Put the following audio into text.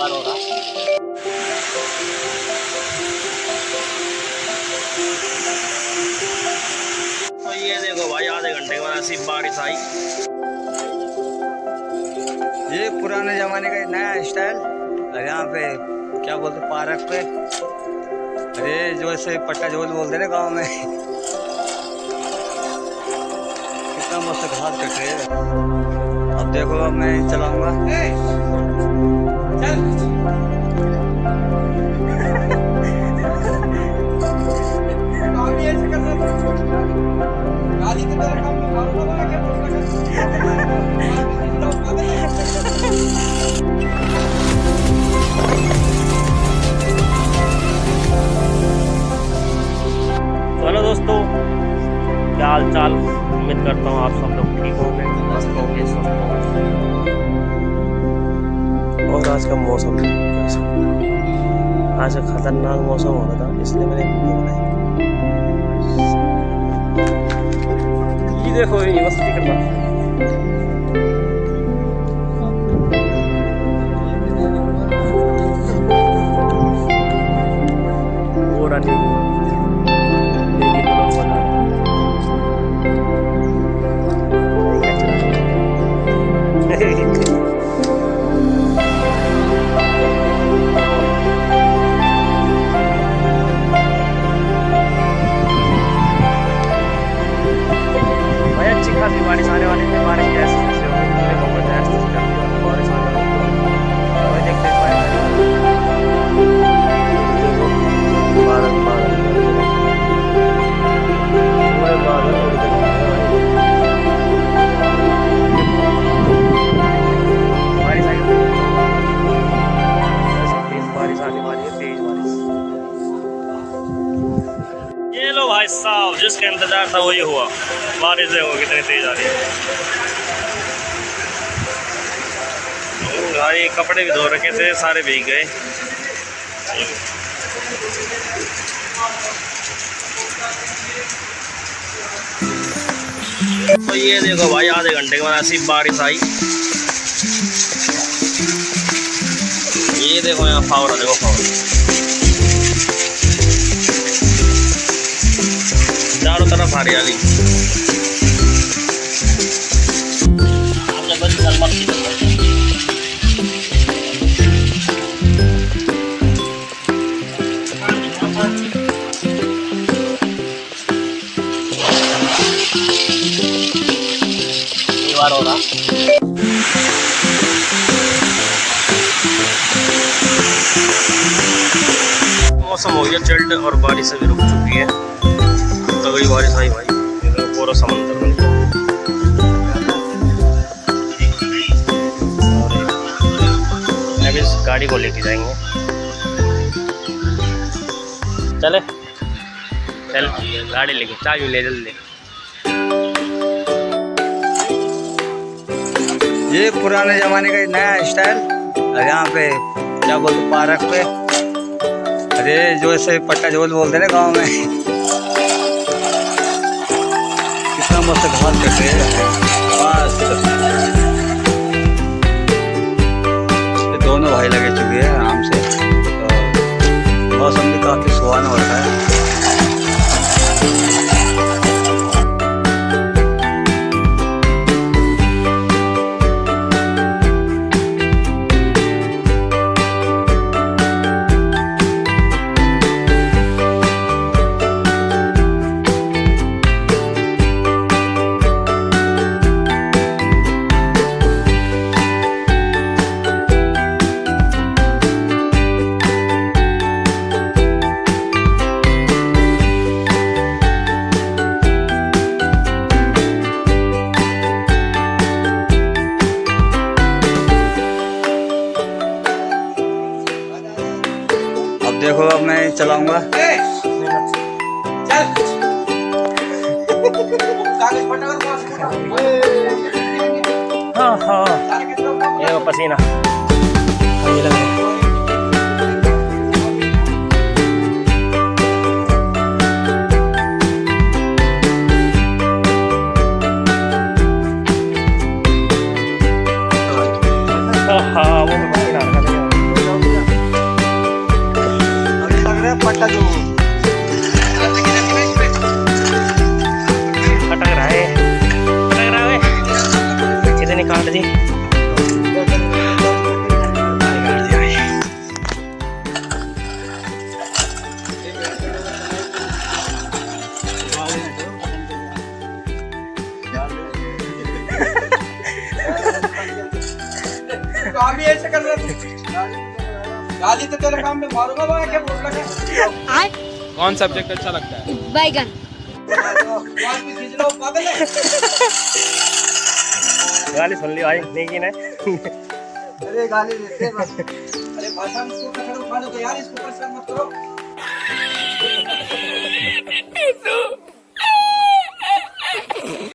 बार हो रहा। तो ये देखो भाई आधे घंटे के बाद ऐसी बारिश आई। ये पुराने जमाने का नया स्टाइल। और यहाँ पे क्या बोलते पार्क पे, अरे जो ऐसे पट्टा झोल बोलते ना गाँव में। कितना मस्त घास कट रही है। अब देखो अब मैं चलाऊंगा। चलो दोस्तों, क्या हाल चाल। उम्मीद करता हूँ आप सब लोग ठीक होंगे, मस्त होंगे, स्वस्थ होंगे। और आज का मौसम, आज खतरनाक मौसम हो रहा था, इसलिए मैंने वीडियो बनाई। ये देखो ये मस्ती कर रहा। वो रानी बारिश आने वाली थी, बारिश कैसे कैसे हो गई, देखो मैं ऐसे कर दिया, बारिश आने वाली थी, कोई देख नहीं पाएगा। देखो बादल बादल पूरे बादल उड़ के बारिश आई, तेज बारिश आने वाली है, तेज बारिश। ये लो भाई साहब, जिसका इंतजार था वही हुआ। बारिश देखो कितनी तेज आ रही है भाई। कपड़े भी धो रखे थे, सारे भीग गए। तो ये देखो भाई आधे घंटे के बाद ऐसी बारिश आई। ये देखो यहाँ फावड़ा, देखो फावड़ा चारों तरफ हरियाली। हो रहा मौसम हो गया चिल्ड और बारिश भी रुक चुकी है। तगड़ी बारिश आई भाई, पूरा समंदर बन गया। अब इस गाड़ी को लेके जाएंगे। चले चल गाड़ी लेके, चाबी ले जल्दी। ये पुराने जमाने का नया स्टाइल। और यहाँ पे क्या बोलते पार्क पे, अरे जो ऐसे पट्टा झोल बोलते ना गाँव में। कितना मस्त घास कट रही है। ये दोनों भाई लगे चुके हैं आराम से। तो मौसम भी काफी सुहाना होता है। देखो अब मैं चलाऊंगा। हाँ हाँ ये पसीना ये लग रहा है। हाँ वो पसीना काम ही ऐसे कर रहे थे। गाली तो तेरे काम में मारूंगा मैं, क्या बोल रहा है? कौन सब्जेक्ट अच्छा लगता है? बैगन। बात भी खींच लो, पागल है। गाली सुन ली भाई, नहीं की ना। अरे गाली देते हैं बस। अरे भाषा में इसको पकड़ो, उठा लो तो यार, इसको परेशान मत करो।